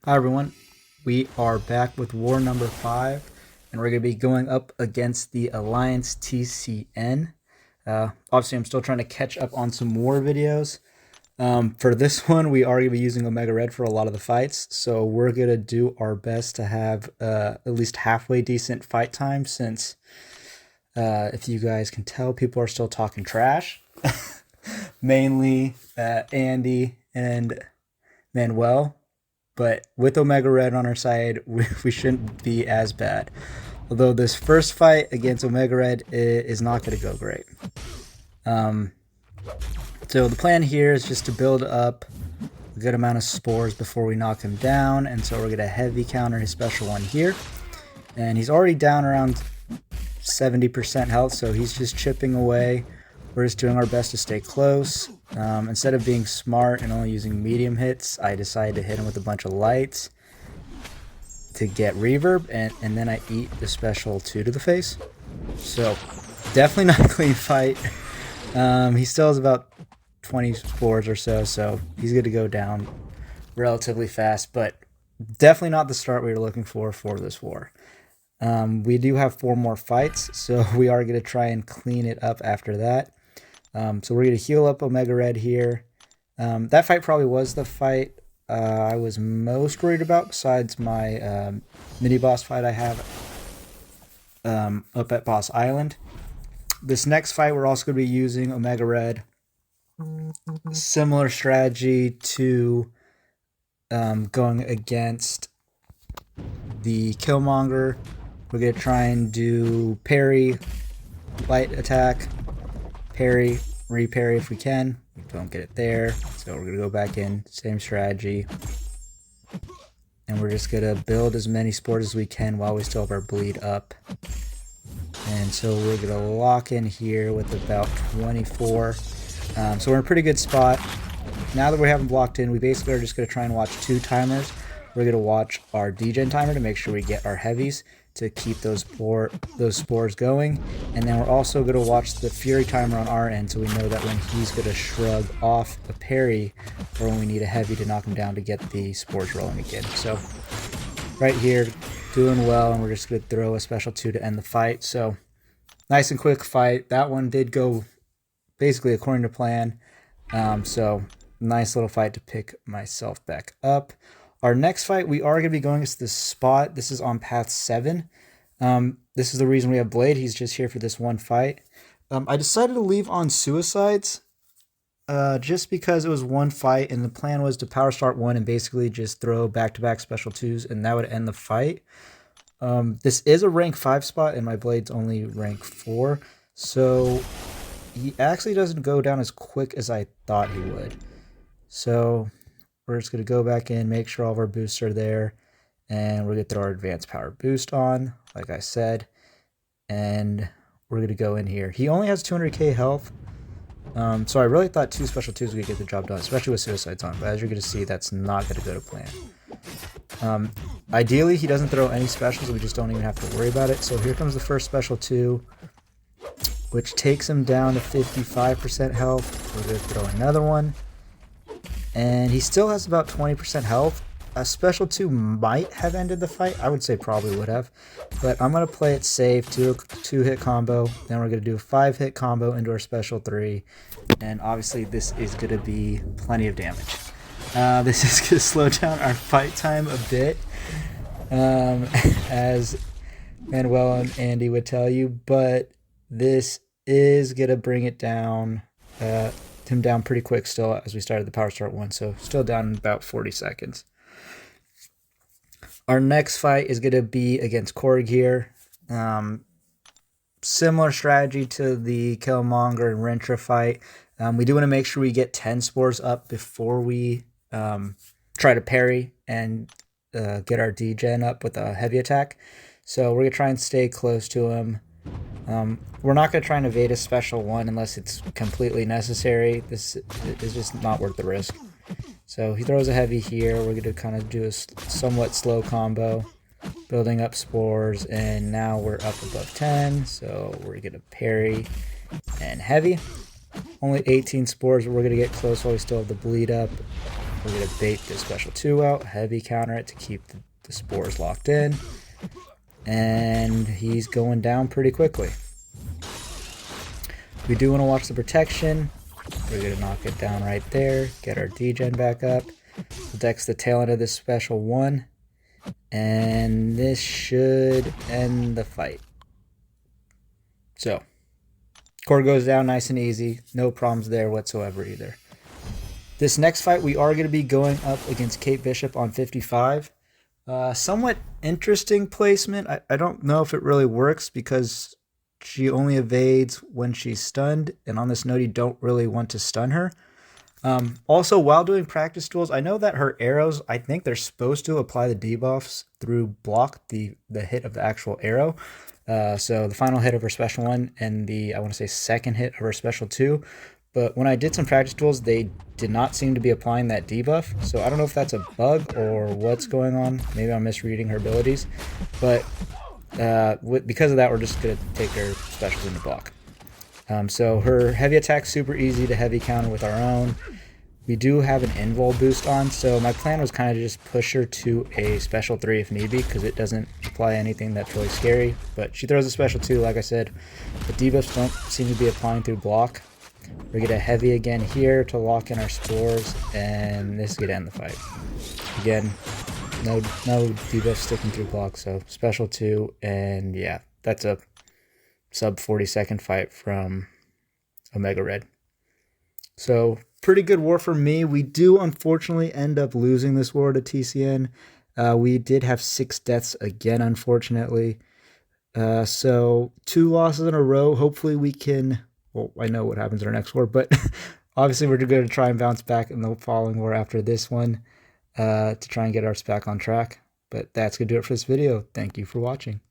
Hi everyone, we are back with war number 5, and we're going to be going up against the Alliance TCN. Obviously, I'm still trying to catch up on some war videos. For this one, we are going to be using Omega Red for a lot of the fights, so we're going to do our best to have at least halfway decent fight time, since if you guys can tell, people are still talking trash. Mainly Andy and Manuel. But with Omega Red on our side, we shouldn't be as bad. Although this first fight against Omega Red is not going to go great. So the plan here is just to build up a good amount of spores before we knock him down. And so we're going to heavy counter his special one here. And he's already down around 70% health, so he's just chipping away. We're just doing our best to stay close. Instead of being smart and only using medium hits, I decided to hit him with a bunch of lights to get reverb, and then I eat the special 2 to the face. So definitely not a clean fight. He still has about 20 spores or so he's going to go down relatively fast, but definitely not the start we were looking for this war. We do have 4 more fights, so we are going to try and clean it up after that. So we're going to heal up Omega Red here. That fight probably was the fight I was most worried about, besides my mini-boss fight I have up at Boss Island. This next fight, we're also going to be using Omega Red. Similar strategy to going against the Killmonger. We're going to try and do parry, light attack, parry, re-parry if we can. We don't get it there, so we're going to go back in, same strategy. And we're just going to build as many spores as we can while we still have our bleed up. And so we're going to lock in here with about 24. So we're in a pretty good spot. Now that we have them blocked in, we basically are just going to try and watch 2 timers. We're going to watch our degen timer to make sure we get our heavies to keep those spores going, and then we're also going to watch the fury timer on our end, so we know that when he's going to shrug off a parry, or when we need a heavy to knock him down to get the spores rolling again. So right here, doing well, and we're just going to throw a special 2 to end the fight. So nice and quick fight. That one did go basically according to plan. So nice little fight to pick myself back up. Our next fight, we are going to be going to this spot. This is on path 7. This is the reason we have Blade. He's just here for this one fight. I decided to leave on Suicides just because it was one fight, and the plan was to power start 1 and basically just throw back-to-back special 2s, and that would end the fight. This is a rank 5 spot, and my Blade's only rank 4, so he actually doesn't go down as quick as I thought he would. So we're just going to go back in, make sure all of our boosts are there, and we're going to throw our advanced power boost on, like I said, and we're going to go in here. He only has 200k health, so I really thought 2 special 2s would get the job done, especially with Suicides on, but as you're going to see, that's not going to go to plan. Ideally, he doesn't throw any specials, we just don't even have to worry about it. So here comes the first special 2, which takes him down to 55% health. We're going to throw another one. And he still has about 20% health. A special 2 might have ended the fight. I would say probably would have. But I'm going to play it safe, do a 2-hit combo. Then we're going to do a 5-hit combo into our special 3. And obviously this is going to be plenty of damage. This is going to slow down our fight time a bit, as Manuel and Andy would tell you. But this is going to bring it down, him down pretty quick still as we started the power start 1, so still down in about 40 seconds. Our next fight is going to be against Korg here. Similar strategy to the Killmonger and Rintrah fight. We do want to make sure we get 10 spores up before we try to parry and get our degen up with a heavy attack. So we're going to try and stay close to him. We're not going to try and evade a special 1 unless it's completely necessary. This is just not worth the risk. So he throws a heavy here. We're going to kind of do a somewhat slow combo, building up spores, and now we're up above 10. So we're going to parry and heavy. Only 18 spores, but we're going to get close while we still have the bleed up. We're going to bait the special 2 out, heavy counter it to keep the spores locked in. And he's going down pretty quickly. We do want to watch the protection. We're going to knock it down right there, get our degen back up. We'll dex the tail end of this special 1. And this should end the fight. So, Korg goes down nice and easy. No problems there whatsoever either. This next fight, we are going to be going up against Kate Bishop on 55. Somewhat interesting placement. I don't know if it really works because she only evades when she's stunned. And on this note, you don't really want to stun her. Also, while doing practice duels, I know that her arrows, I think they're supposed to apply the debuffs through block the hit of the actual arrow. So the final hit of her special 1 and the, I want to say, second hit of her special 2. But when I did some practice duels, they did not seem to be applying that debuff. So I don't know if that's a bug or what's going on. Maybe I'm misreading her abilities. But because of that, we're just going to take her specials into block. So her heavy attack's super easy to heavy counter with our own. We do have an invul boost on, so my plan was kind of just push her to a special 3 if need be, because it doesn't apply anything that's really scary. But she throws a special 2, like I said. The debuffs don't seem to be applying through block. We get a heavy again here to lock in our spores, and this is going to end the fight. Again, no debuffs sticking through block, so special 2, and yeah, that's a sub 40-second fight from Omega Red. So pretty good war for me. We do unfortunately end up losing this war to TCN. We did have 6 deaths again, unfortunately. So 2 losses in a row. Hopefully we can, well, I know what happens in our next war, but obviously we're going to try and bounce back in the following war after this one to try and get us back on track. But that's going to do it for this video. Thank you for watching.